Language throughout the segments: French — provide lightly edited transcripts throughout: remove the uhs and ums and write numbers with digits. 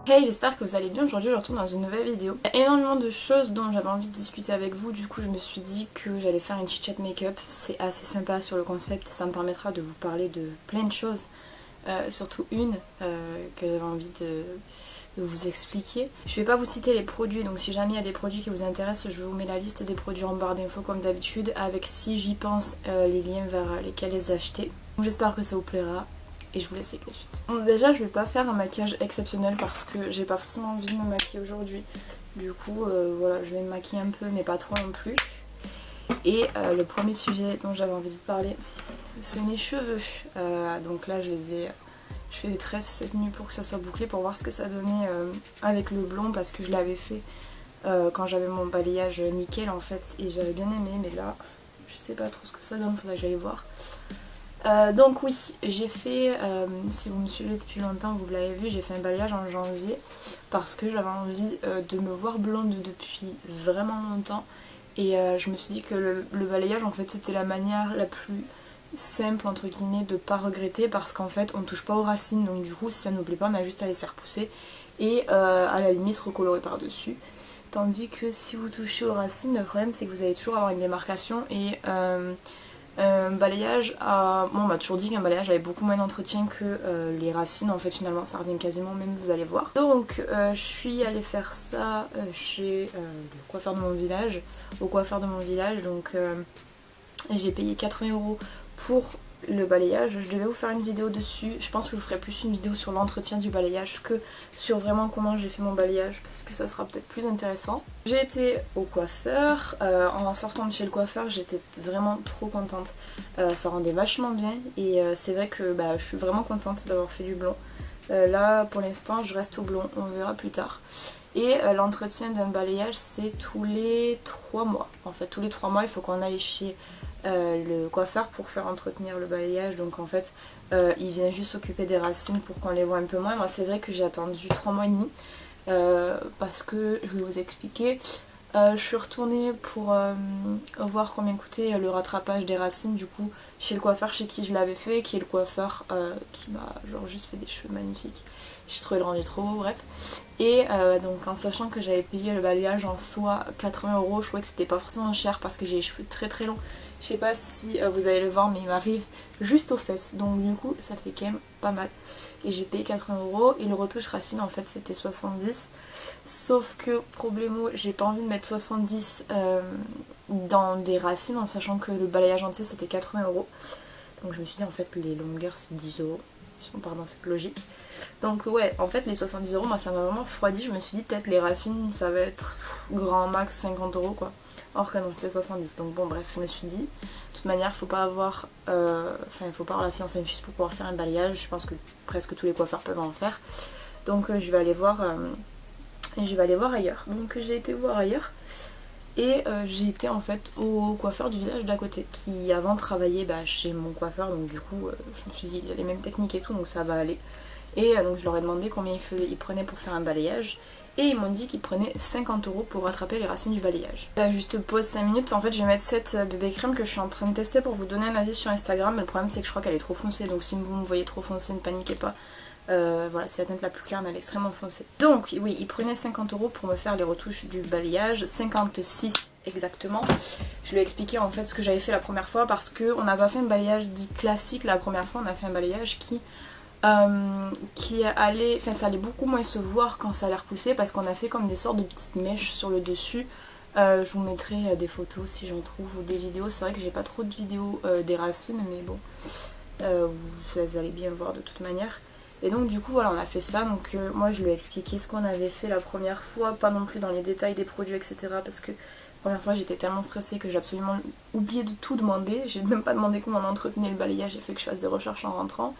Hey, j'espère que vous allez bien. Aujourd'hui je retourne dans une nouvelle vidéo. Il y a énormément de choses dont j'avais envie de discuter avec vous, du coup je me suis dit que j'allais faire une chit-chat make-up. C'est assez sympa sur le concept et ça me permettra de vous parler de plein de choses. Surtout une que j'avais envie de vous expliquer. Je vais pas vous citer les produits, donc si jamais il y a des produits qui vous intéressent, je vous mets la liste des produits en barre d'infos comme d'habitude, avec, si j'y pense, les liens vers lesquels les acheter. Donc j'espère que ça vous plaira. Et je vous laisse avec la suite. Bon, déjà je vais pas faire un maquillage exceptionnel parce que j'ai pas forcément envie de me maquiller aujourd'hui. Du coup voilà, je vais me maquiller un peu mais pas trop non plus. Et le premier sujet dont j'avais envie de vous parler, c'est mes cheveux. Donc là je fais des tresses cette nuit pour que ça soit bouclé, pour voir ce que ça donnait avec le blond, parce que je l'avais fait quand j'avais mon balayage nickel en fait, et j'avais bien aimé, mais là je sais pas trop ce que ça donne, faudrait que j'aille voir. Donc oui, j'ai fait, si vous me suivez depuis longtemps, vous l'avez vu, j'ai fait un balayage en janvier parce que j'avais envie de me voir blonde depuis vraiment longtemps, et je me suis dit que le balayage en fait c'était la manière la plus simple entre guillemets de pas regretter, parce qu'en fait on touche pas aux racines, donc du coup si ça nous plaît pas on a juste à laisser repousser et à la limite recolorer par dessus. Tandis que si vous touchez aux racines, le problème c'est que vous allez toujours avoir une démarcation, et un balayage, bon, on m'a toujours dit qu'un balayage avait beaucoup moins d'entretien que les racines, en fait finalement ça revient quasiment au même, vous allez voir. Donc je suis allée faire ça chez le coiffeur de mon village, au coiffeur de mon village, donc j'ai payé 80 € pour le balayage. Je devais vous faire une vidéo dessus, je pense que je ferai plus une vidéo sur l'entretien du balayage que sur vraiment comment j'ai fait mon balayage, parce que ça sera peut-être plus intéressant. J'ai été au coiffeur, en sortant de chez le coiffeur j'étais vraiment trop contente, ça rendait vachement bien, et c'est vrai que je suis vraiment contente d'avoir fait du blond. Là pour l'instant je reste au blond, on verra plus tard. Et l'entretien d'un balayage c'est tous les 3 mois. En fait tous les 3 mois il faut qu'on aille chez le coiffeur pour faire entretenir le balayage. Donc en fait il vient juste s'occuper des racines pour qu'on les voit un peu moins. Moi c'est vrai que j'ai attendu 3 mois et demi parce que je vais vous expliquer. Je suis retournée pour voir combien coûtait le rattrapage des racines, du coup chez le coiffeur chez qui je l'avais fait, qui est le coiffeur qui m'a genre juste fait des cheveux magnifiques. J'ai trouvé le rendu trop beau, bref. Et donc en sachant que j'avais payé le balayage en soi 80 €, je trouvais que c'était pas forcément cher parce que j'ai les cheveux très très longs. Je sais pas si vous allez le voir, mais il m'arrive juste aux fesses, donc du coup ça fait quand même pas mal. Et j'ai payé 80 € et le retouche racine en fait c'était 70. Sauf que problémo, j'ai pas envie de mettre 70 dans des racines en sachant que le balayage entier c'était 80 €. Donc je me suis dit en fait les longueurs c'est 10 €. Si on part dans cette logique. Donc ouais, en fait les 70 € moi ça m'a vraiment refroidi. Je me suis dit peut-être les racines ça va être grand max 50 € quoi. Or que non, c'était 70. Donc bon bref, je me suis dit, de toute manière il faut pas avoir il faut pas avoir la science infuse pour pouvoir faire un balayage. Je pense que presque tous les coiffeurs peuvent en faire. Donc je vais aller voir ailleurs. Donc j'ai été voir ailleurs. Et j'ai été en fait au coiffeur du village d'à côté, qui avant travaillait chez mon coiffeur, donc du coup je me suis dit il a les mêmes techniques et tout, donc ça va aller. Et donc je leur ai demandé combien ils prenaient pour faire un balayage, et ils m'ont dit qu'ils prenaient 50 € pour rattraper les racines du balayage. Là juste pause 5 minutes, en fait je vais mettre cette bébé crème que je suis en train de tester pour vous donner un avis sur Instagram, mais le problème c'est que je crois qu'elle est trop foncée, donc si vous me voyez trop foncée ne paniquez pas. Voilà, c'est la teinte la plus claire mais elle est extrêmement foncée. Donc oui, ils prenaient 50 € pour me faire les retouches du balayage, 56 exactement. Je lui ai expliqué en fait ce que j'avais fait la première fois, parce qu'on n'a pas fait un balayage dit classique la première fois, on a fait un balayage qui allait, ça allait beaucoup moins se voir quand ça allait repousser, parce qu'on a fait comme des sortes de petites mèches sur le dessus. Je vous mettrai des photos si j'en trouve, ou des vidéos. C'est vrai que j'ai pas trop de vidéos des racines, mais bon, vous allez bien voir de toute manière. Et donc du coup voilà, on a fait ça, donc moi je lui ai expliqué ce qu'on avait fait la première fois, pas non plus dans les détails des produits etc, parce que la première fois j'étais tellement stressée que j'ai absolument oublié de tout demander, j'ai même pas demandé comment on entretenait le balayage, j'ai fait que je fasse des recherches en rentrant.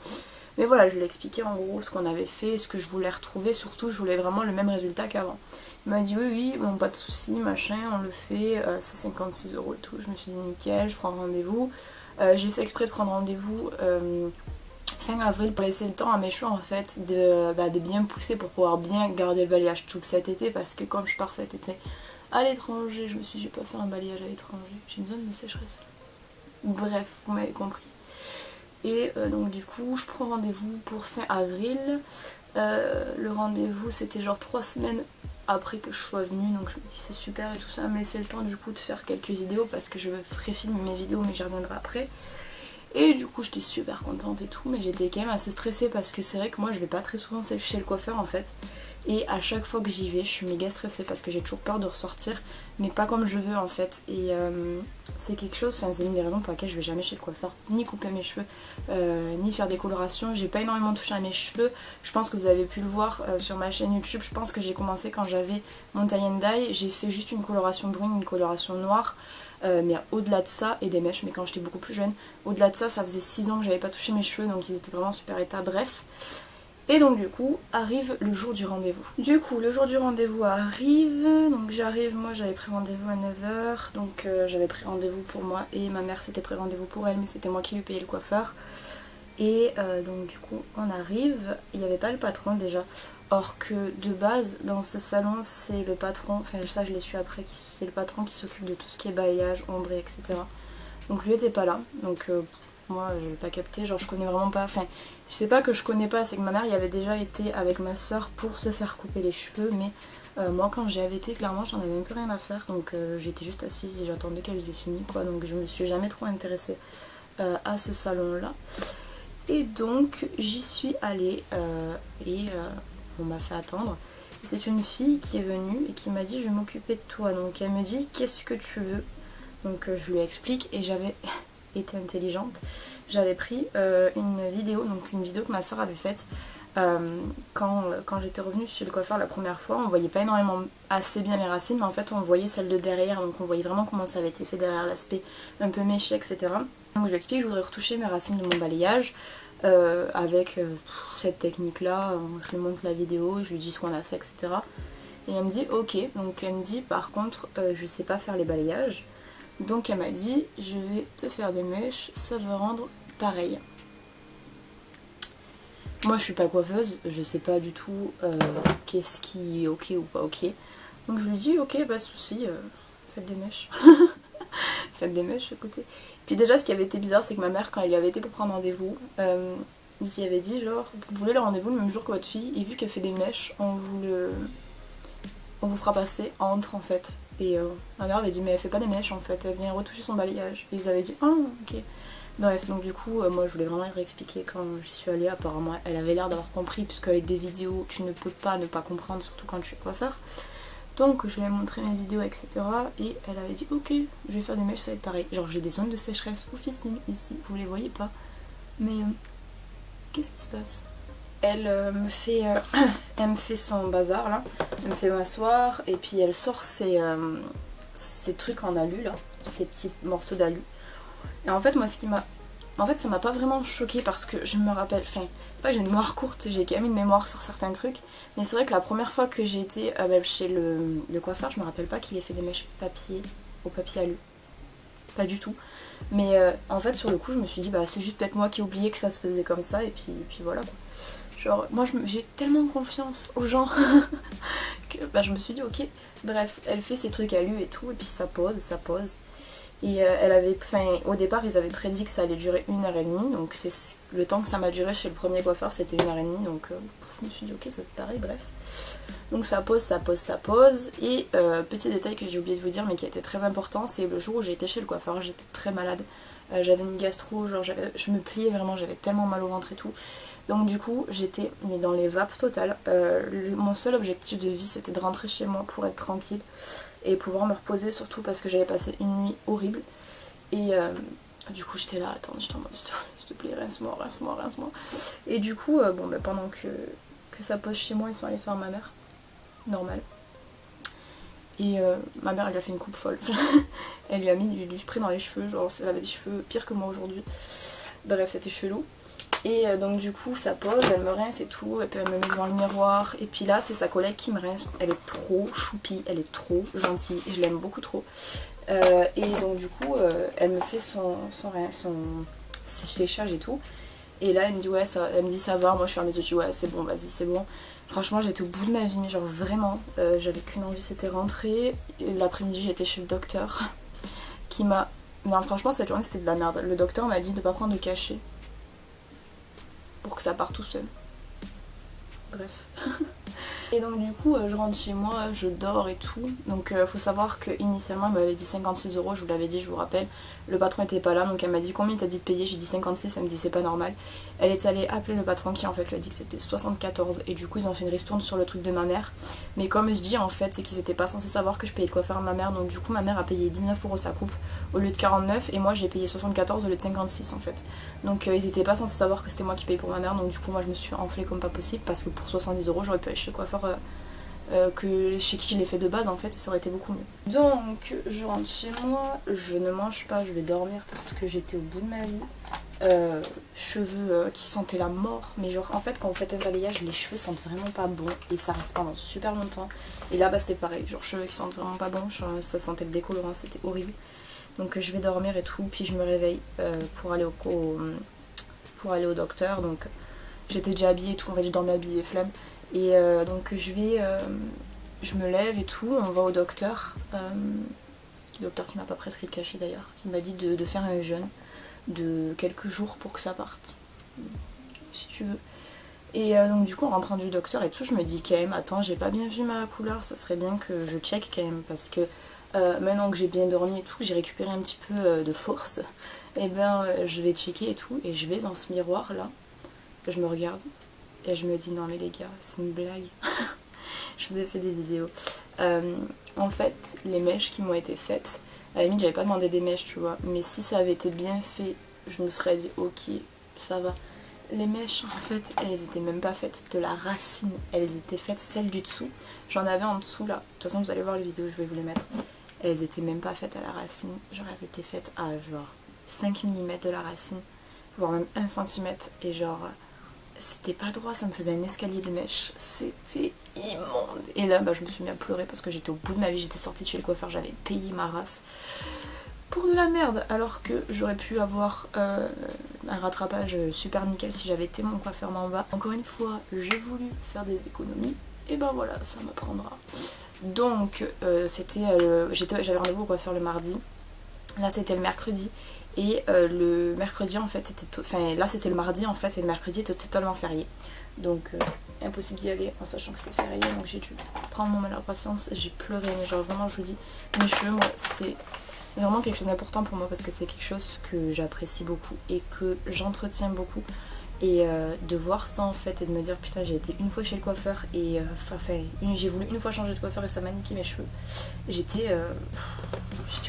Mais voilà, je lui ai expliqué en gros ce qu'on avait fait, ce que je voulais retrouver, surtout je voulais vraiment le même résultat qu'avant. Il m'a dit oui, bon pas de soucis, machin, on le fait, c'est 56 € et tout. Je me suis dit nickel, je prends rendez-vous. J'ai fait exprès de prendre rendez-vous fin avril pour laisser le temps à mes cheveux en fait de bien pousser pour pouvoir bien garder le balayage tout cet été, parce que comme je pars cet été à l'étranger, je me suis dit je vais pas faire un balayage à l'étranger, j'ai une zone de sécheresse. Bref, vous m'avez compris. Et donc du coup je prends rendez-vous pour fin avril. Le rendez-vous c'était genre 3 semaines après que je sois venue, donc je me dis c'est super et tout ça, me laisser le temps du coup de faire quelques vidéos parce que je ferai filmer mes vidéos mais j'y reviendrai après. Et du coup j'étais super contente et tout, mais j'étais quand même assez stressée parce que c'est vrai que moi je vais pas très souvent chez le coiffeur en fait. Et à chaque fois que j'y vais je suis méga stressée parce que j'ai toujours peur de ressortir, mais pas comme je veux en fait. Et c'est quelque chose, c'est une des raisons pour laquelle je vais jamais chez le coiffeur, ni couper mes cheveux, ni faire des colorations. J'ai pas énormément touché à mes cheveux, je pense que vous avez pu le voir sur ma chaîne YouTube. Je pense que j'ai commencé quand j'avais mon tie and dye, j'ai fait juste une coloration brune, une coloration noire. Mais au-delà de ça, et des mèches, mais quand j'étais beaucoup plus jeune, au-delà de ça, ça faisait 6 ans que j'avais pas touché mes cheveux, donc ils étaient vraiment en super état, bref. Et donc du coup, arrive le jour du rendez-vous. Du coup, le jour du rendez-vous arrive, donc j'arrive, moi j'avais pris rendez-vous à 9 h, donc j'avais pris rendez-vous pour moi, et ma mère s'était pris rendez-vous pour elle, mais c'était moi qui lui payais le coiffeur. Et donc du coup, on arrive, il n'y avait pas le patron déjà. Or que de base dans ce salon c'est le patron, enfin ça je l'ai su après, c'est le patron qui s'occupe de tout ce qui est balayage, ombré, etc. Donc lui était pas là, donc moi je l'ai pas capté, genre je connais vraiment pas, enfin je sais pas que je connais pas, c'est que ma mère y avait déjà été avec ma soeur pour se faire couper les cheveux, mais moi quand j'y avais été clairement j'en avais même plus rien à faire, donc j'étais juste assise et j'attendais qu'elle faisait fini quoi, donc je me suis jamais trop intéressée à ce salon là. Et donc j'y suis allée et on m'a fait attendre. C'est une fille qui est venue et qui m'a dit je vais m'occuper de toi. Donc elle me dit qu'est-ce que tu veux. Donc je lui explique et j'avais été intelligente. J'avais pris une vidéo, donc une vidéo que ma soeur avait faite quand j'étais revenue chez le coiffeur la première fois. On voyait pas énormément assez bien mes racines, mais en fait on voyait celle de derrière, donc on voyait vraiment comment ça avait été fait derrière, l'aspect un peu méché, etc. Donc je lui explique que je voudrais retoucher mes racines de mon balayage avec cette technique là, je lui montre la vidéo, je lui dis ce qu'on a fait, etc. Et elle me dit ok, donc elle me dit par contre je sais pas faire les balayages, donc elle m'a dit je vais te faire des mèches, ça va rendre pareil. Moi je suis pas coiffeuse, je sais pas du tout qu'est-ce qui est ok ou pas ok, donc je lui dis ok pas de soucis, faites des mèches. Faites des mèches, écoutez. Puis déjà, ce qui avait été bizarre, c'est que ma mère, quand elle y avait été pour prendre rendez-vous, j'y avait dit genre, vous voulez le rendez-vous le même jour que votre fille, et vu qu'elle fait des mèches, on vous fera passer entre en fait. Et ma mère avait dit, mais elle fait pas des mèches en fait, elle vient retoucher son balayage. Et ils avaient dit, ah ok. Bref, donc du coup, moi je voulais vraiment lui réexpliquer quand j'y suis allée. Apparemment, elle avait l'air d'avoir compris, puisqu'avec des vidéos, tu ne peux pas ne pas comprendre, surtout quand tu es coiffeur. Donc je lui ai montré mes vidéos, etc. Et elle avait dit ok, je vais faire des mèches, ça va être pareil. Genre j'ai des zones de sécheresse oufissimes ici, vous les voyez pas. Mais qu'est-ce qui se passe? Elle me fait elle me fait son bazar là, elle me fait m'asseoir et puis elle sort ces trucs en alu là, ces petits morceaux d'alu. Et en fait moi ce qui m'a... En fait ça m'a pas vraiment choquée parce que je me rappelle, enfin c'est pas que j'ai une mémoire courte, j'ai quand même une mémoire sur certains trucs, mais c'est vrai que la première fois que j'ai été chez le coiffeur, je me rappelle pas qu'il ait fait des mèches papier au papier alu, pas du tout. Mais en fait sur le coup je me suis dit bah c'est juste peut-être moi qui ai oublié que ça se faisait comme ça et puis voilà quoi. Genre moi j'ai tellement confiance aux gens que bah, je me suis dit ok, bref elle fait ses trucs alu et tout et puis ça pose. Et elle avait, enfin, au départ ils avaient prédit que ça allait durer 1 h 30, donc c'est le temps que ça m'a duré chez le premier coiffeur, c'était 1 h 30, donc je me suis dit ok c'est pareil, bref. Donc ça pose, et petit détail que j'ai oublié de vous dire mais qui a été très important, c'est le jour où j'ai été chez le coiffeur, j'étais très malade, j'avais une gastro, genre je me pliais vraiment, j'avais tellement mal au ventre et tout. Donc du coup j'étais dans les vapes totales, mon seul objectif de vie c'était de rentrer chez moi pour être tranquille et pouvoir me reposer, surtout parce que j'avais passé une nuit horrible. Et du coup j'étais là, attends, j'étais en mode s'il te plaît, rince-moi. Et du coup, bon bah pendant que ça pose chez moi, ils sont allés faire ma mère, normal. Et ma mère elle lui a fait une coupe folle. Elle lui a mis du spray dans les cheveux, genre elle avait des cheveux pires que moi aujourd'hui. Bref, c'était chelou. Et donc du coup ça pose, elle me rince et tout, et puis elle me met devant le miroir. Et puis là c'est sa collègue qui me rince, elle est trop choupie, elle est trop gentille, je l'aime beaucoup trop. Et donc du coup elle me fait son séchage et tout. Et là elle me dit ouais ça, elle me dit ça va, moi je ferme les yeux, je dis ouais c'est bon, vas-y c'est bon. Franchement j'étais au bout de ma vie, mais genre vraiment, j'avais qu'une envie, c'était rentrer. L'après-midi j'étais chez le docteur qui m'a... Non franchement cette journée c'était de la merde. Le docteur m'a dit de pas prendre de cachet. pour que ça parte tout seul. Bref. Et donc du coup je rentre chez moi, je dors et tout. Donc faut savoir que initialement il m'avait dit 56 €, je vous l'avais dit, je vous rappelle. Le patron était pas là, donc elle m'a dit combien t'as dit de payer, j'ai dit 56, elle me dit c'est pas normal. Elle est allée appeler le patron qui en fait lui a dit que c'était 74 et du coup ils ont fait une ristourne sur le truc de ma mère. Mais comme je dis en fait c'est qu'ils étaient pas censés savoir que je payais le coiffeur à ma mère, donc du coup ma mère a payé 19 € sa coupe au lieu de 49 et moi j'ai payé 74 au lieu de 56 en fait. Donc ils étaient pas censés savoir que c'était moi qui payais pour ma mère, donc du coup moi je me suis enflée comme pas possible parce que pour 70 € j'aurais pu aller chez le coiffeur que chez qui je l'ai fait de base en fait et ça aurait été beaucoup mieux. Donc je rentre chez moi, je ne mange pas, je vais dormir parce que j'étais au bout de ma vie. Cheveux qui sentaient la mort, mais genre en fait quand vous faites un balayage les cheveux sentent vraiment pas bon et ça reste pendant super longtemps. Et là bah c'était pareil, genre cheveux qui sentent vraiment pas bon, genre, ça sentait le décolorant, c'était horrible. Donc je vais dormir et tout, puis je me réveille pour aller au docteur. Donc j'étais déjà habillée et tout, en fait je dormais habillée flemme. Et donc je me lève et tout, on va au docteur. Docteur qui m'a pas prescrit de cachet d'ailleurs, qui m'a dit de faire un jeûne de quelques jours pour que ça parte, si tu veux. Et donc du coup en rentrant du docteur et tout, je me dis quand même, attends j'ai pas bien vu ma couleur, ça serait bien que je check quand même, parce que maintenant que j'ai bien dormi et tout, j'ai récupéré un petit peu de force, et ben je vais checker et tout, et je vais dans ce miroir là, je me regarde, et je me dis non mais les gars, c'est une blague. Je vous ai fait des vidéos. En fait, les mèches qui m'ont été faites, à la limite j'avais pas demandé des mèches tu vois, mais si ça avait été bien fait, je me serais dit ok, ça va. Les mèches en fait, elles étaient même pas faites de la racine, elles étaient faites celles du dessous. J'en avais en dessous là, de toute façon vous allez voir les vidéos, je vais vous les mettre. Elles étaient même pas faites à la racine, genre elles étaient faites à genre 5 mm de la racine, voire même 1 cm, et genre c'était pas droit, ça me faisait un escalier de mèches, c'était immonde. Et là bah, je me suis mis à pleurer parce que j'étais au bout de ma vie, j'étais sortie de chez le coiffeur, j'avais payé ma race pour de la merde, alors que j'aurais pu avoir un rattrapage super nickel si j'avais été mon coiffeur en bas. Encore une fois, j'ai voulu faire des économies, et ben voilà, ça me prendra. Donc j'avais rendez-vous au coiffeur le mardi, là c'était le mercredi. Et le mercredi en fait était... Enfin là c'était le mardi en fait et le mercredi était totalement férié. Donc impossible d'y aller en sachant que c'est férié. Donc j'ai dû prendre mon mal à patience. J'ai pleuré, mais genre vraiment je vous dis, mes cheveux moi c'est vraiment quelque chose d'important pour moi parce que c'est quelque chose que j'apprécie beaucoup et que j'entretiens beaucoup. Et de voir ça en fait et de me dire putain j'ai été une fois chez le coiffeur et j'ai voulu une fois changer de coiffeur et ça m'a niqué mes cheveux. J'étais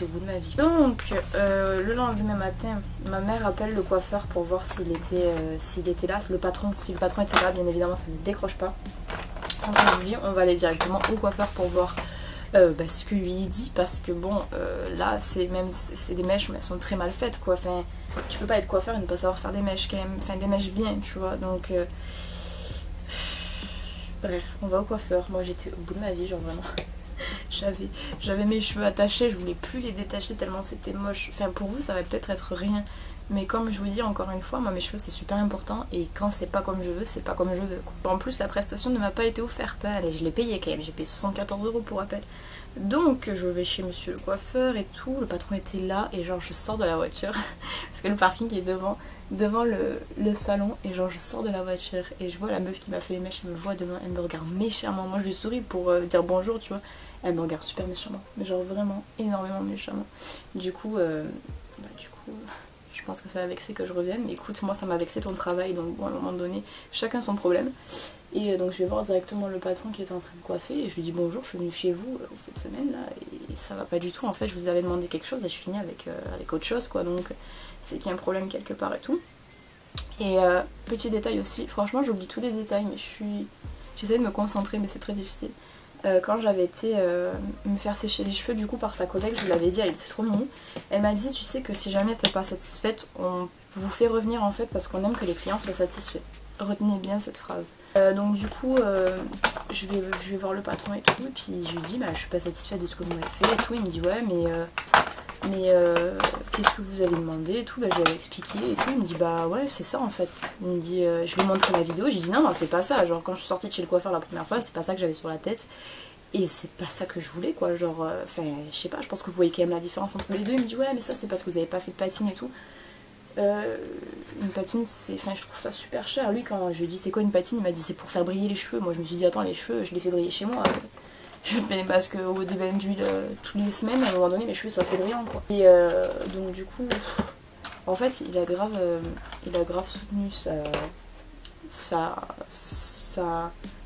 au bout de ma vie. Donc le lendemain matin ma mère appelle le coiffeur pour voir s'il était là, le patron. Si le patron était là bien évidemment ça ne décroche pas. Donc on se dit on va aller directement au coiffeur pour voir ce que lui dit, parce que bon là c'est des mèches mais elles sont très mal faites quoi, enfin tu peux pas être coiffeur et ne pas savoir faire des mèches quand même, enfin des mèches bien tu vois, donc bref on va au coiffeur. Moi j'étais au bout de ma vie, genre vraiment j'avais mes cheveux attachés, je voulais plus les détacher tellement c'était moche. Enfin pour vous ça va peut-être être rien, mais comme je vous dis encore une fois, moi mes cheveux c'est super important et quand c'est pas comme je veux, c'est pas comme je veux quoi. En plus la prestation ne m'a pas été offerte, hein. Allez, je l'ai payée quand même, j'ai payé 74 € pour rappel. Donc je vais chez monsieur le coiffeur et tout, le patron était là et genre je sors de la voiture parce que le parking est devant le salon, et genre je sors de la voiture et je vois la meuf qui m'a fait les mèches, elle me voit devant, elle me regarde méchamment. Moi je lui souris pour dire bonjour tu vois, elle me regarde super méchamment, mais genre vraiment énormément méchamment. Du coup je pense que ça m'a vexé que je revienne, mais écoute moi ça m'a vexé ton travail, donc bon à un moment donné chacun son problème. Et donc je vais voir directement le patron qui était en train de coiffer et je lui dis bonjour, je suis venue chez vous cette semaine là et ça va pas du tout en fait, je vous avais demandé quelque chose et je finis avec autre chose quoi, donc c'est qu'il y a un problème quelque part et tout. Et petit détail aussi, franchement j'oublie tous les détails mais j'essaie de me concentrer mais c'est très difficile. Quand j'avais été me faire sécher les cheveux du coup par sa collègue, je lui l'avais dit, elle était trop mignonne, elle m'a dit tu sais que si jamais t'es pas satisfaite on vous fait revenir en fait parce qu'on aime que les clients soient satisfaits. Retenez bien cette phrase. Donc du coup je vais voir le patron et tout, et puis je lui dis bah je suis pas satisfaite de ce que vous m'avez fait et tout. Il me dit ouais mais qu'est-ce que vous avez demandé et tout. Bah je lui avais expliqué et tout. Il me dit bah ouais c'est ça en fait. Il me dit je lui ai montré la vidéo, j'ai dit non c'est pas ça, genre quand je suis sortie de chez le coiffeur la première fois c'est pas ça que j'avais sur la tête et c'est pas ça que je voulais quoi, genre enfin je sais pas, je pense que vous voyez quand même la différence entre les deux. Il me dit ouais mais ça c'est parce que vous avez pas fait de patine et tout. Une patine, enfin, je trouve ça super cher. Lui, quand je lui ai dit c'est quoi une patine, il m'a dit c'est pour faire briller les cheveux. Moi je me suis dit attends, les cheveux je les fais briller chez moi. Je fais des masques des bains d'huile toutes les semaines, à un moment donné mes cheveux sont assez brillants quoi. Et donc du coup, en fait il a grave soutenu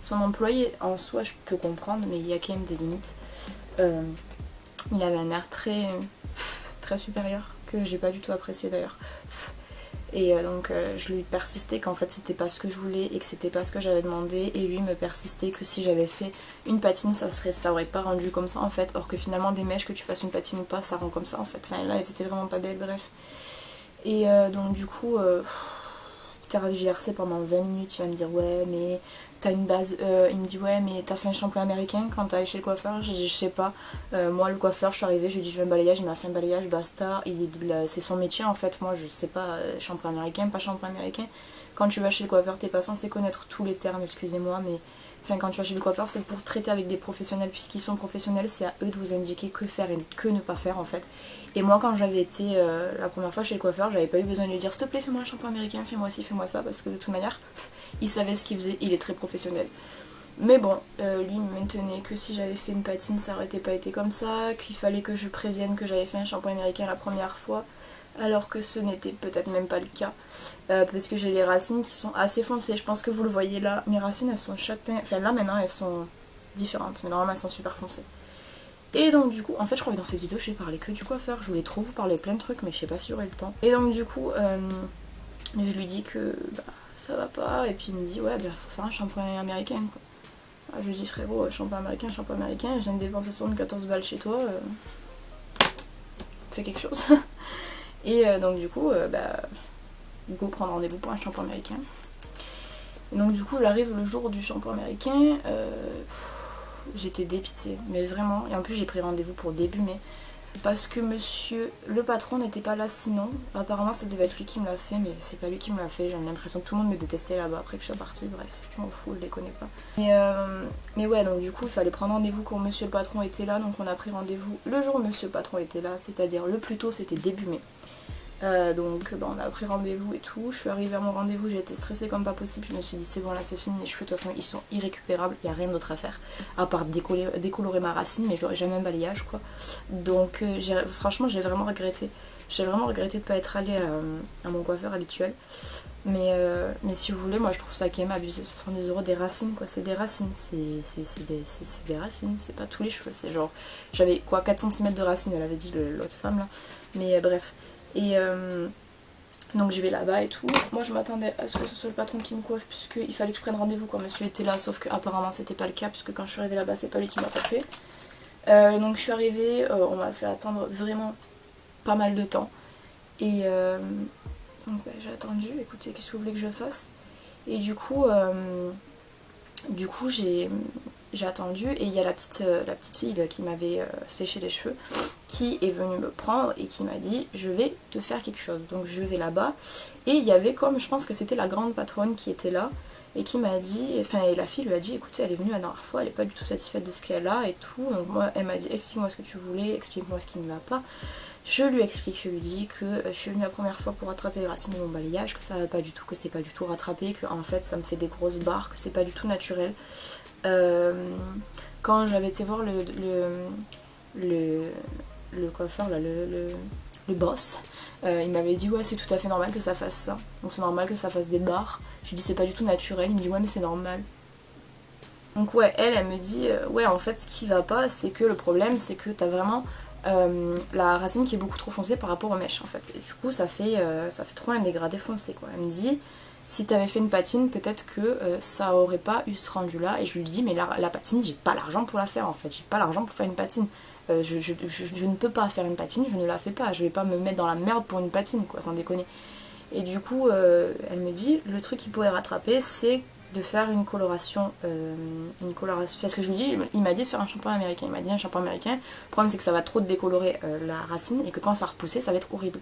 son employé. En soi je peux comprendre, mais il y a quand même des limites. Il avait un air très supérieur, que j'ai pas du tout apprécié d'ailleurs. Et donc je lui persistais qu'en fait c'était pas ce que je voulais et que c'était pas ce que j'avais demandé, et lui me persistait que si j'avais fait une patine ça aurait pas rendu comme ça en fait, or que finalement des mèches, que tu fasses une patine ou pas, ça rend comme ça en fait. Enfin là elles étaient vraiment pas belles, bref. Et donc du coup tergiversé pendant 20 minutes, il va me dire ouais mais t'as une base, il me dit ouais mais t'as fait un shampoing américain quand t'es allé chez le coiffeur. J'ai dit je sais pas, moi le coiffeur je suis arrivée, je lui ai dit je veux un balayage, il m'a fait un balayage, basta, c'est son métier en fait, moi je sais pas, shampoing américain, pas shampoing américain. Quand tu vas chez le coiffeur t'es pas censé connaître tous les termes, excusez-moi, mais enfin quand tu vas chez le coiffeur c'est pour traiter avec des professionnels, puisqu'ils sont professionnels, c'est à eux de vous indiquer que faire et que ne pas faire en fait. Et moi quand j'avais été la première fois chez le coiffeur, j'avais pas eu besoin de lui dire s'il te plaît fais-moi un shampoing américain, fais-moi ci, fais-moi ça, parce que de toute manière il savait ce qu'il faisait, il est très professionnel. Mais bon, lui il me maintenait que si j'avais fait une patine ça aurait pas été comme ça, qu'il fallait que je prévienne que j'avais fait un shampoing américain la première fois, alors que ce n'était peut-être même pas le cas, parce que j'ai les racines qui sont assez foncées. Je pense que vous le voyez là, mes racines elles sont châtaines, enfin là maintenant elles sont différentes, mais normalement elles sont super foncées. Et donc du coup, en fait je crois que dans cette vidéo j'ai parlé que du coiffeur, je voulais trop vous parler plein de trucs mais je sais pas si j'aurai le temps. Et donc du coup, je lui dis que bah, ça va pas, et puis il me dit ouais bah faut faire un shampoing américain quoi. Je lui dis frérot, shampoing américain, je viens de dépenser 74 balles chez toi, fais quelque chose. Et donc du coup, bah, go prendre rendez-vous pour un shampoing américain. Et donc du coup j'arrive le jour du shampoing américain, j'étais dépitée, mais vraiment, et en plus j'ai pris rendez-vous pour début mai, parce que monsieur le patron n'était pas là sinon. Apparemment ça devait être lui qui me l'a fait, mais c'est pas lui qui me l'a fait. J'ai l'impression que tout le monde me détestait là-bas après que je sois partie, bref, je m'en fous, je les connais pas. Mais ouais, donc du coup il fallait prendre rendez-vous quand monsieur le patron était là, donc on a pris rendez-vous le jour où monsieur le patron était là, c'est-à-dire le plus tôt c'était début mai. Donc bah, on a pris rendez-vous et tout, je suis arrivée à mon rendez-vous, j'ai été stressée comme pas possible, je me suis dit c'est bon là c'est fini, les cheveux de toute façon ils sont irrécupérables, il n'y a rien d'autre à faire à part décolorer ma racine, mais j'aurais jamais un balayage quoi. Donc franchement j'ai vraiment regretté de ne pas être allée à mon coiffeur habituel. Mais si vous voulez, moi je trouve ça quand même abusé, 70 € des racines quoi, c'est des racines, c'est des racines, c'est pas tous les cheveux, c'est genre, j'avais quoi 4 cm de racines, elle avait dit l'autre femme là, mais bref. Et donc je vais là-bas et tout. Moi je m'attendais à ce que ce soit le patron qui me coiffe, puisqu'il fallait que je prenne rendez-vous quand monsieur était là, sauf que apparemment c'était pas le cas, puisque quand je suis arrivée là-bas c'est pas lui qui m'a coiffé. Donc je suis arrivée, on m'a fait attendre vraiment pas mal de temps. Et donc bah, j'ai attendu, écoutez, qu'est-ce que vous voulez que je fasse? Et du coup j'ai attendu, et il y a la petite fille qui m'avait séché les cheveux qui est venue me prendre et qui m'a dit je vais te faire quelque chose. Donc je vais là-bas, et il y avait comme, je pense que c'était la grande patronne qui était là, et qui m'a dit, enfin et la fille lui a dit écoutez elle est venue la dernière fois, elle est pas du tout satisfaite de ce qu'elle a et tout, donc moi elle m'a dit explique-moi ce que tu voulais, explique-moi ce qui ne va pas. Je lui explique, je lui dis que je suis venue la première fois pour rattraper les racines de mon balayage, que ça va pas du tout, que c'est pas du tout rattrapé, que en fait ça me fait des grosses barres, que c'est pas du tout naturel. Quand j'avais été voir le coiffeur là, le boss, il m'avait dit ouais c'est tout à fait normal que ça fasse ça, donc c'est normal que ça fasse des barres. Je lui dis c'est pas du tout naturel, il me dit ouais mais c'est normal. Donc ouais, elle me dit ouais en fait ce qui va pas c'est que le problème c'est que t'as vraiment la racine qui est beaucoup trop foncée par rapport aux mèches en fait, et du coup ça fait trop un dégradé foncé quoi. Elle me dit si t'avais fait une patine peut-être que ça aurait pas eu ce rendu là, et je lui dis mais la patine j'ai pas l'argent pour la faire en fait, j'ai pas l'argent pour faire une patine, je ne peux pas faire une patine, je ne la fais pas, je vais pas me mettre dans la merde pour une patine quoi, sans déconner. Et du coup elle me dit le truc qui pourrait rattraper c'est de faire une coloration, parce que je lui dis, il m'a dit de faire un shampoing américain, il m'a dit un shampoing américain, le problème c'est que ça va trop décolorer la racine et que quand ça repousse ça va être horrible.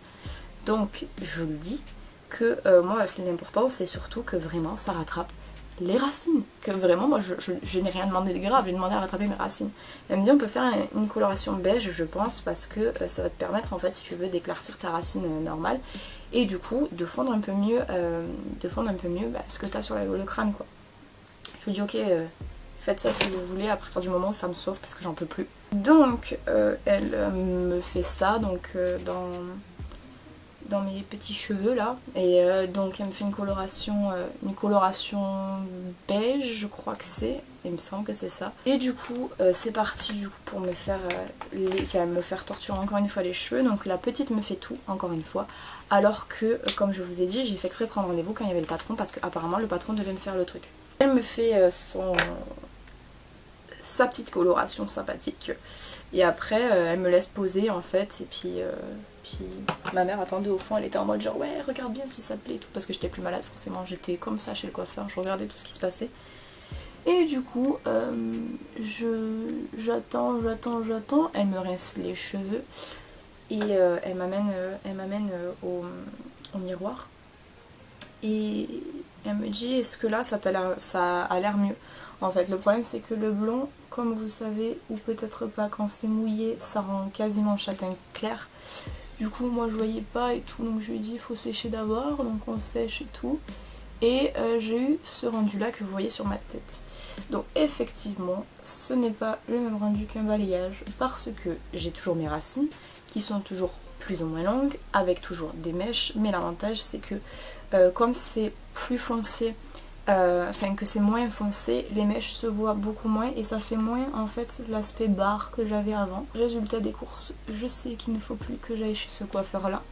Donc je lui dis que moi l'important c'est surtout que vraiment ça rattrape les racines. Que vraiment, moi je n'ai rien demandé de grave, j'ai demandé à rattraper mes racines. Elle me dit on peut faire une coloration beige, je pense, parce que ça va te permettre en fait, si tu veux, d'éclaircir ta racine normale et du coup de fondre un peu mieux, ce que tu as sur le crâne quoi. Je lui dis ok, faites ça si vous voulez, à partir du moment où ça me sauve parce que j'en peux plus. Donc elle me fait ça donc dans mes petits cheveux là, et donc elle me fait une coloration beige, je crois que c'est, il me semble que c'est ça. Et du coup c'est parti du coup pour me faire me faire torturer encore une fois les cheveux. Donc la petite me fait tout encore une fois, alors que comme je vous ai dit, j'ai fait exprès de prendre rendez-vous quand il y avait le patron parce qu'apparemment le patron devait me faire le truc. Elle me fait sa petite coloration sympathique et après elle me laisse poser en fait, et puis ma mère attendait au fond, elle était en mode genre ouais regarde bien si ça te plaît et tout, parce que j'étais plus malade forcément, j'étais comme ça chez le coiffeur, je regardais tout ce qui se passait. Et du coup j'attends, elle me rince les cheveux et elle m'amène au miroir et elle me dit est-ce que là ça a l'air mieux. En fait le problème c'est que le blond, comme vous savez, ou peut-être pas, quand c'est mouillé ça rend quasiment châtain clair. Du coup moi je voyais pas et tout, donc je lui ai dit il faut sécher d'abord, donc on sèche et tout. Et j'ai eu ce rendu là que vous voyez sur ma tête. Donc effectivement ce n'est pas le même rendu qu'un balayage, parce que j'ai toujours mes racines qui sont toujours plus ou moins longues, avec toujours des mèches, mais l'avantage c'est que comme c'est plus foncé, que c'est moins foncé, les mèches se voient beaucoup moins et ça fait moins en fait l'aspect barre que j'avais avant. Résultat des courses, je sais qu'il ne faut plus que j'aille chez ce coiffeur là,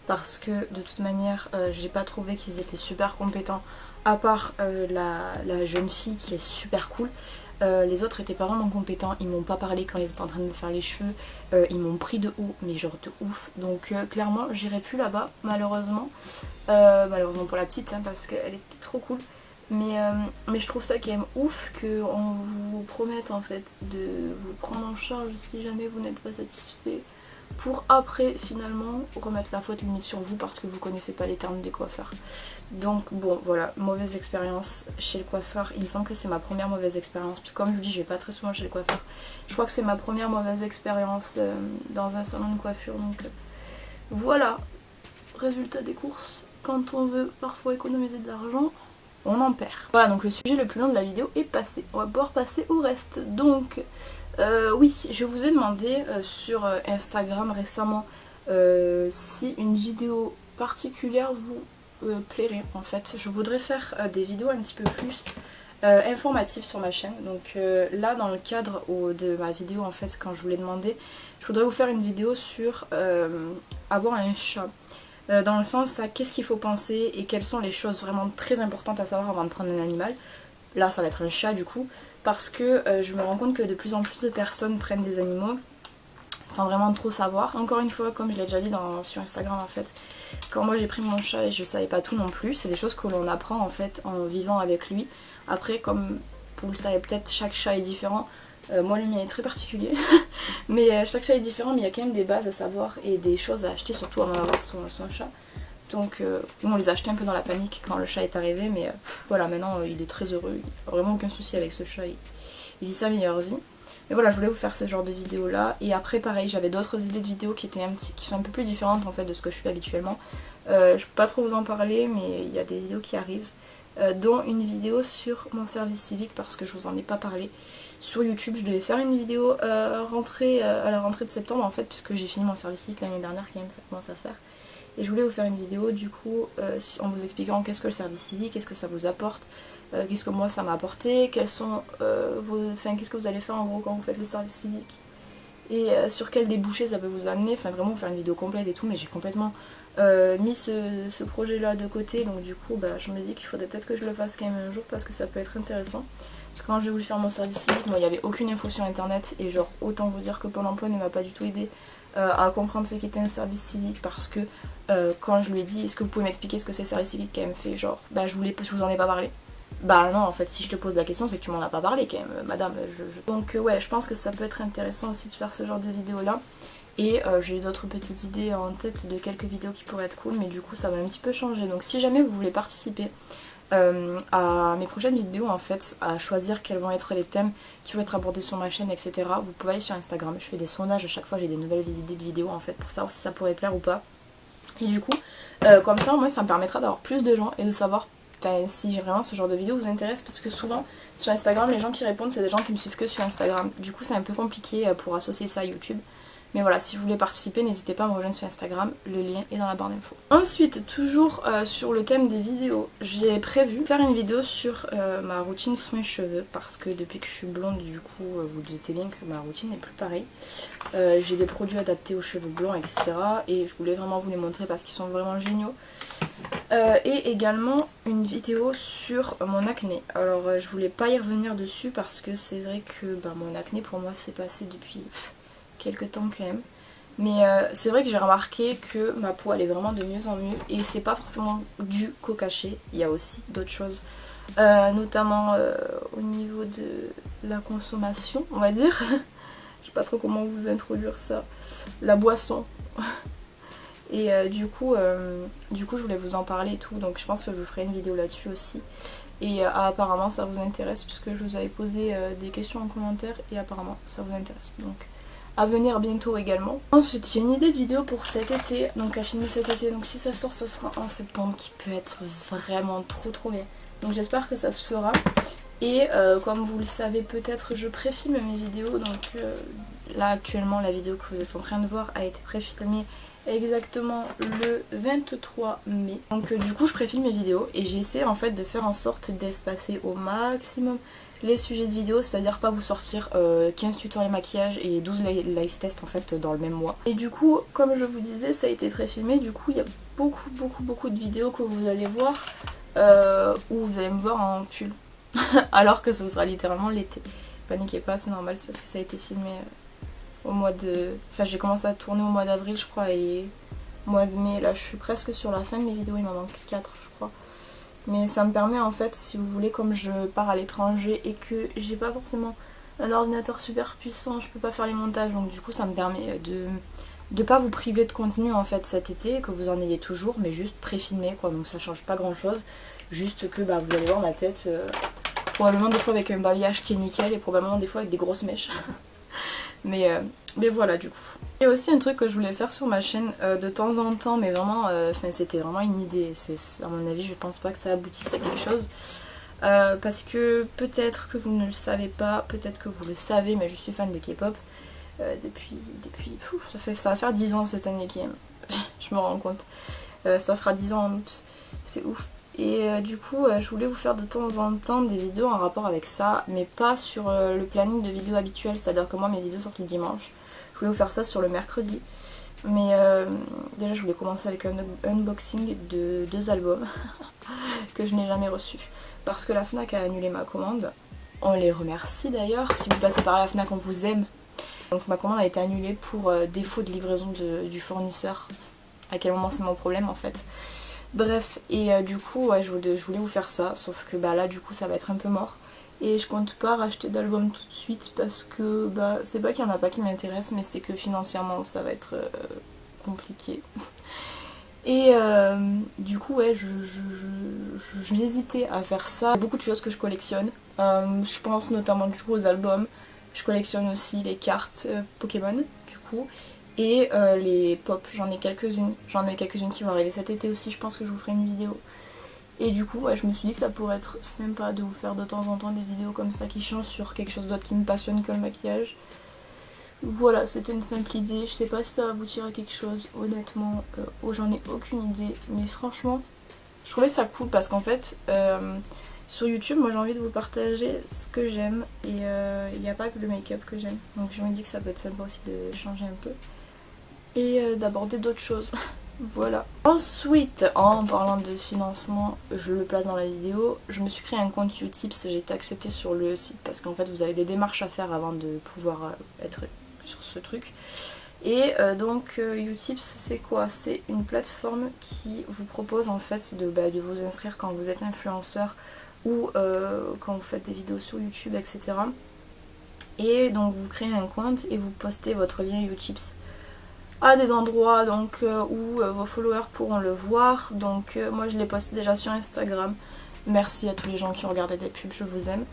parce que de toute manière j'ai pas trouvé qu'ils étaient super compétents, à part la jeune fille qui est super cool. Les autres étaient pas vraiment compétents, ils m'ont pas parlé quand ils étaient en train de me faire les cheveux, ils m'ont pris de haut, mais genre de ouf. Donc clairement j'irai plus là-bas malheureusement, malheureusement pour la petite hein, parce qu'elle était trop cool. Mais je trouve ça quand même ouf qu'on vous promette en fait de vous prendre en charge si jamais vous n'êtes pas satisfait, pour après finalement remettre la faute limite sur vous parce que vous connaissez pas les termes des coiffeurs. Donc bon voilà, mauvaise expérience chez le coiffeur. Il me semble que c'est ma première mauvaise expérience, puis comme je vous dis je vais pas très souvent chez le coiffeur, je crois que c'est ma première mauvaise expérience dans un salon de coiffure. Donc voilà, résultat des courses, quand on veut parfois économiser de l'argent, on en perd. Voilà, donc le sujet le plus long de la vidéo est passé. On va pouvoir passer au reste. Donc, oui, je vous ai demandé sur Instagram récemment si une vidéo particulière vous plairait. En fait, je voudrais faire des vidéos un petit peu plus informatives sur ma chaîne. Donc là, dans le cadre de ma vidéo, en fait, quand je vous l'ai demandé, je voudrais vous faire une vidéo sur avoir un chat. Dans le sens à qu'est-ce qu'il faut penser et quelles sont les choses vraiment très importantes à savoir avant de prendre un animal. Là ça va être un chat du coup, parce que je me rends compte que de plus en plus de personnes prennent des animaux sans vraiment trop savoir. Encore une fois, comme je l'ai déjà dit sur Instagram en fait, quand moi j'ai pris mon chat et je savais pas tout non plus, c'est des choses que l'on apprend en fait en vivant avec lui. Après, comme vous le savez peut-être, chaque chat est différent. Moi le mien est très particulier mais chaque chat est différent, mais il y a quand même des bases à savoir et des choses à acheter, surtout avant d'avoir son chat. Donc nous on les a achetés un peu dans la panique quand le chat est arrivé, mais voilà, maintenant il est très heureux, il n'a vraiment aucun souci avec ce chat, il vit sa meilleure vie. Mais voilà, je voulais vous faire ce genre de vidéo là, et après pareil j'avais d'autres idées de vidéos qui sont un peu plus différentes en fait de ce que je fais habituellement. Je peux pas trop vous en parler, mais il y a des vidéos qui arrivent. Dont une vidéo sur mon service civique parce que je vous en ai pas parlé. Sur YouTube je devais faire une vidéo à la rentrée de septembre en fait, puisque j'ai fini mon service civique l'année dernière quand même, ça commence à faire. Et je voulais vous faire une vidéo du coup en vous expliquant qu'est-ce que le service civique, qu'est-ce que ça vous apporte, qu'est-ce que moi ça m'a apporté, qu'est-ce que vous allez faire en gros quand vous faites le service civique et sur quel débouché ça peut vous amener, enfin vraiment vous faire une vidéo complète et tout, mais j'ai complètement mis ce projet là de côté, donc du coup je me dis qu'il faudrait peut-être que je le fasse quand même un jour parce que ça peut être intéressant. Parce que quand j'ai voulu faire mon service civique, moi il n'y avait aucune info sur internet et genre autant vous dire que Pôle emploi ne m'a pas du tout aidé à comprendre ce qu'était un service civique, parce que quand je lui ai dit est-ce que vous pouvez m'expliquer ce que c'est le service civique, elle me fait genre je vous en ai pas parlé. Bah non, en fait si je te pose la question c'est que tu m'en as pas parlé quand même madame. Donc ouais, je pense que ça peut être intéressant aussi de faire ce genre de vidéo là. Et j'ai d'autres petites idées en tête de quelques vidéos qui pourraient être cool, mais du coup ça va un petit peu changer. Donc si jamais vous voulez participer à mes prochaines vidéos en fait, à choisir quels vont être les thèmes qui vont être abordés sur ma chaîne, etc. Vous pouvez aller sur Instagram, je fais des sondages à chaque fois, j'ai des nouvelles idées de vidéos en fait pour savoir si ça pourrait plaire ou pas. Et du coup, comme ça, moi, ça me permettra d'avoir plus de gens et de savoir si vraiment ce genre de vidéo vous intéresse, parce que souvent sur Instagram, les gens qui répondent, c'est des gens qui me suivent que sur Instagram. Du coup, c'est un peu compliqué pour associer ça à YouTube. Mais voilà, si vous voulez participer, n'hésitez pas à me rejoindre sur Instagram, le lien est dans la barre d'infos. Ensuite, toujours sur le thème des vidéos, j'ai prévu faire une vidéo sur ma routine sous mes cheveux, parce que depuis que je suis blonde, du coup, vous doutez bien que ma routine n'est plus pareille. J'ai des produits adaptés aux cheveux blonds, etc. Et je voulais vraiment vous les montrer parce qu'ils sont vraiment géniaux. Et également une vidéo sur mon acné. Alors je voulais pas y revenir dessus parce que c'est vrai que mon acné pour moi c'est passé depuis quelques temps quand même. Mais c'est vrai que j'ai remarqué que ma peau elle est vraiment de mieux en mieux. Et c'est pas forcément dû qu'au cachet, il y a aussi d'autres choses. Notamment au niveau de la consommation, on va dire. Je sais pas trop comment vous introduire ça. La boisson. Et du coup, je voulais vous en parler et tout, donc je pense que je vous ferai une vidéo là-dessus aussi. Et apparemment ça vous intéresse puisque je vous avais posé des questions en commentaire et apparemment ça vous intéresse. Donc à venir bientôt également. Ensuite j'ai une idée de vidéo pour cet été, donc à filmer cet été, donc si ça sort ça sera en septembre, qui peut être vraiment trop bien. Donc j'espère que ça se fera. Et comme vous le savez peut-être, je préfilme mes vidéos, donc là actuellement la vidéo que vous êtes en train de voir a été préfilmée exactement le 23 mai. Donc du coup je préfilme mes vidéos et j'essaie en fait de faire en sorte d'espacer au maximum les sujets de vidéos, c'est-à-dire pas vous sortir 15 tutoriels maquillage et 12 live tests en fait dans le même mois. Et du coup comme je vous disais ça a été préfilmé, du coup il y a beaucoup de vidéos que vous allez voir où vous allez me voir en pull alors que ce sera littéralement l'été. Paniquez pas, c'est normal, c'est parce que ça a été filmé au mois de... Enfin j'ai commencé à tourner au mois d'avril je crois et au mois de mai, là je suis presque sur la fin de mes vidéos, il m'en manque 4 je crois. Mais ça me permet en fait, si vous voulez, comme je pars à l'étranger et que j'ai pas forcément un ordinateur super puissant, je peux pas faire les montages, donc du coup ça me permet de pas vous priver de contenu en fait cet été, que vous en ayez toujours, mais juste pré-filmé quoi, donc ça change pas grand chose, juste que vous allez voir ma tête probablement des fois avec un balayage qui est nickel et probablement des fois avec des grosses mèches. mais voilà du coup. Il y a aussi un truc que je voulais faire sur ma chaîne de temps en temps, mais vraiment, c'était vraiment une idée, à mon avis je pense pas que ça aboutisse à quelque chose. Parce que peut-être que vous ne le savez pas, peut-être que vous le savez, mais je suis fan de K-pop depuis ça va faire 10 ans cette année qui même. Je me rends compte. Ça fera 10 ans en août, c'est ouf. Et du coup je voulais vous faire de temps en temps des vidéos en rapport avec ça, mais pas sur le planning de vidéos habituel, c'est-à-dire que moi mes vidéos sortent le dimanche. Je voulais vous faire ça sur le mercredi. Mais déjà je voulais commencer avec un unboxing de 2 albums que je n'ai jamais reçus. Parce que la FNAC a annulé ma commande. On les remercie d'ailleurs. Si vous passez par la FNAC on vous aime. Donc ma commande a été annulée pour défaut de livraison du fournisseur. À quel moment c'est mon problème en fait. Bref, et du coup ouais, je voulais vous faire ça. Sauf que là du coup ça va être un peu mort. Et je compte pas racheter d'album tout de suite parce que c'est pas qu'il y en a pas qui m'intéressent, mais c'est que financièrement ça va être compliqué. Et du coup ouais, j'hésitais à faire ça. Beaucoup de choses que je collectionne. Je pense notamment du coup aux albums. Je collectionne aussi les cartes Pokémon du coup. Et les pop, j'en ai quelques-unes. J'en ai quelques-unes qui vont arriver cet été aussi, je pense que je vous ferai une vidéo. Et du coup, ouais, je me suis dit que ça pourrait être sympa de vous faire de temps en temps des vidéos comme ça qui changent sur quelque chose d'autre qui me passionne que le maquillage. Voilà, c'était une simple idée. Je sais pas si ça va aboutir à quelque chose, honnêtement. J'en ai aucune idée. Mais franchement, je trouvais ça cool parce qu'en fait, sur YouTube, moi j'ai envie de vous partager ce que j'aime. Et il n'y a pas que le make-up que j'aime. Donc je me dis que ça peut être sympa aussi de changer un peu. Et d'aborder d'autres choses. Voilà. Ensuite, en parlant de financement, je le place dans la vidéo, je me suis créé un compte Utips, j'ai été acceptée sur le site parce qu'en fait vous avez des démarches à faire avant de pouvoir être sur ce truc. Et donc Utips c'est quoi? C'est une plateforme qui vous propose en fait de vous inscrire quand vous êtes influenceur ou quand vous faites des vidéos sur YouTube, etc. Et donc vous créez un compte et vous postez votre lien Utips à des endroits donc où vos followers pourront le voir. Donc moi je l'ai posté déjà sur Instagram, Merci à tous les gens qui regardaient des pubs, je vous aime.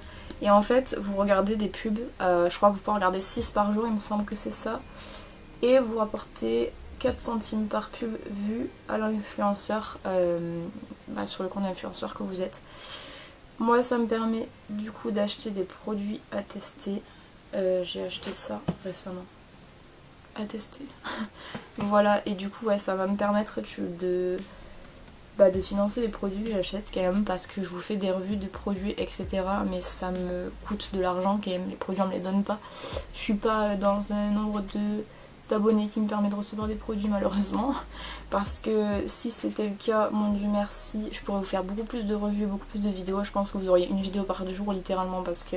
Et en fait, vous regardez des pubs, je crois que vous pouvez en regarder 6 par jour, il me semble que c'est ça. Et vous rapportez 4 centimes par pub vue à l'influenceur, sur le compte d'influenceur que vous êtes. Moi, ça me permet du coup d'acheter des produits à tester. J'ai acheté ça récemment. À tester. Voilà, et du coup, ouais, ça va me permettre de financer les produits que j'achète quand même, parce que je vous fais des revues de produits, etc. Mais ça me coûte de l'argent quand même, les produits on me les donne pas. Je suis pas dans un nombre d'abonnés qui me permet de recevoir des produits malheureusement, parce que si c'était le cas, mon Dieu merci, je pourrais vous faire beaucoup plus de revues, beaucoup plus de vidéos. Je pense que vous auriez une vidéo par jour littéralement, parce que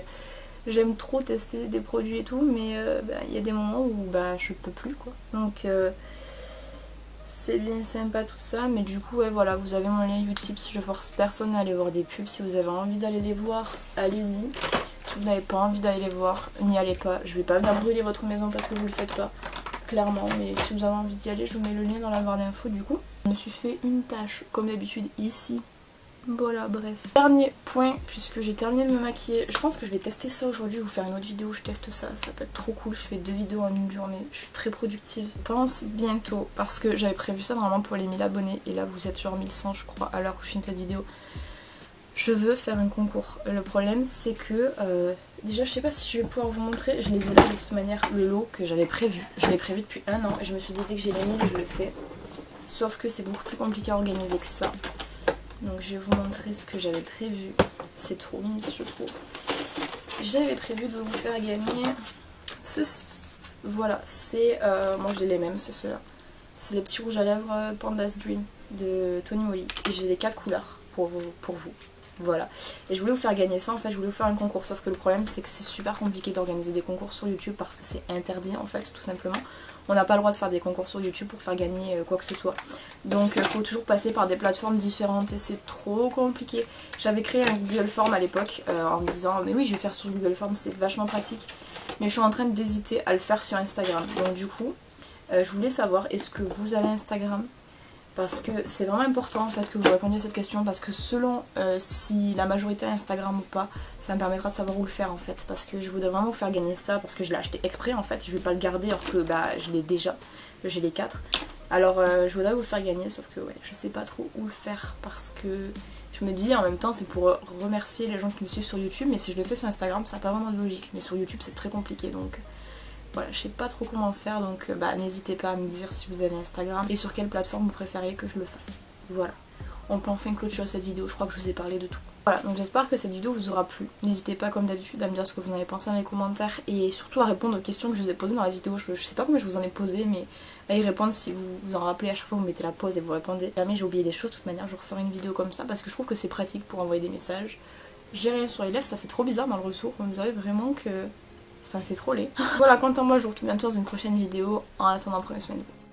j'aime trop tester des produits et tout, mais y a des moments où je peux plus quoi. Donc c'est bien sympa tout ça, mais du coup ouais voilà, vous avez mon lien Utip, je force personne à aller voir des pubs. Si vous avez envie d'aller les voir, allez-y. Si vous n'avez pas envie d'aller les voir, n'y allez pas. Je vais pas venir brûler votre maison parce que vous le faites pas, clairement, mais si vous avez envie d'y aller, je vous mets le lien dans la barre d'infos du coup. Je me suis fait une tâche comme d'habitude ici. Voilà, bref. Dernier point, puisque j'ai terminé de me maquiller, je pense que je vais tester ça aujourd'hui, vous faire une autre vidéo où je teste ça, ça peut être trop cool. Je fais 2 vidéos en une journée, je suis très productive. Je pense bientôt, parce que j'avais prévu ça normalement pour les 1000 abonnés, et là vous êtes sur 1100 je crois à l'heure où je filme cette vidéo. Je veux faire un concours. Le problème c'est que, déjà je sais pas si je vais pouvoir vous montrer, je les ai là de toute manière, le lot que j'avais prévu. Je l'ai prévu depuis 1 an, et je me suis dit dès que j'ai les 1000 je le fais. Sauf que c'est beaucoup plus compliqué à organiser que ça. Donc je vais vous montrer ce que j'avais prévu. C'est trop mimi je trouve. J'avais prévu de vous faire gagner ceci. Voilà, c'est... moi j'ai les mêmes, c'est ceux-là. C'est les petits rouges à lèvres Panda's Dream de Tony Moly. Et j'ai les 4 couleurs pour vous. Voilà. Et je voulais vous faire gagner ça, en fait je voulais vous faire un concours. Sauf que le problème c'est que c'est super compliqué d'organiser des concours sur YouTube parce que c'est interdit en fait, tout simplement. On n'a pas le droit de faire des concours sur YouTube pour faire gagner quoi que ce soit. Donc il faut toujours passer par des plateformes différentes et c'est trop compliqué. J'avais créé un Google Form à l'époque en me disant mais oui je vais faire sur Google Form, c'est vachement pratique. Mais je suis en train d'hésiter à le faire sur Instagram. Donc du coup je voulais savoir, est-ce que vous avez Instagram ? Parce que c'est vraiment important en fait que vous répondiez à cette question, parce que selon si la majorité a Instagram ou pas, ça me permettra de savoir où le faire en fait. Parce que je voudrais vraiment vous faire gagner ça, parce que je l'ai acheté exprès en fait, je vais pas le garder alors que je l'ai déjà, j'ai les 4. Alors je voudrais vous le faire gagner, sauf que ouais, je sais pas trop où le faire, parce que je me dis en même temps c'est pour remercier les gens qui me suivent sur YouTube, mais si je le fais sur Instagram ça n'a pas vraiment de logique, mais sur YouTube c'est très compliqué donc... Voilà, je sais pas trop comment faire, donc n'hésitez pas à me dire si vous avez Instagram et sur quelle plateforme vous préférez que je le fasse. Voilà, on peut enfin clôturer cette vidéo, je crois que je vous ai parlé de tout. Voilà, donc j'espère que cette vidéo vous aura plu. N'hésitez pas comme d'habitude à me dire ce que vous en avez pensé dans les commentaires et surtout à répondre aux questions que je vous ai posées dans la vidéo. Je sais pas combien je vous en ai posé, mais à y répondre si vous vous en rappelez. À chaque fois vous mettez la pause et vous répondez. Si jamais j'ai oublié des choses, de toute manière je referai une vidéo comme ça parce que je trouve que c'est pratique pour envoyer des messages. J'ai rien sur les lèvres, ça fait trop bizarre dans le retour, on dirait vraiment que... Enfin, c'est trop laid. Voilà, quant à moi, je vous retrouve bientôt dans une prochaine vidéo. En attendant, prenez soin de vous.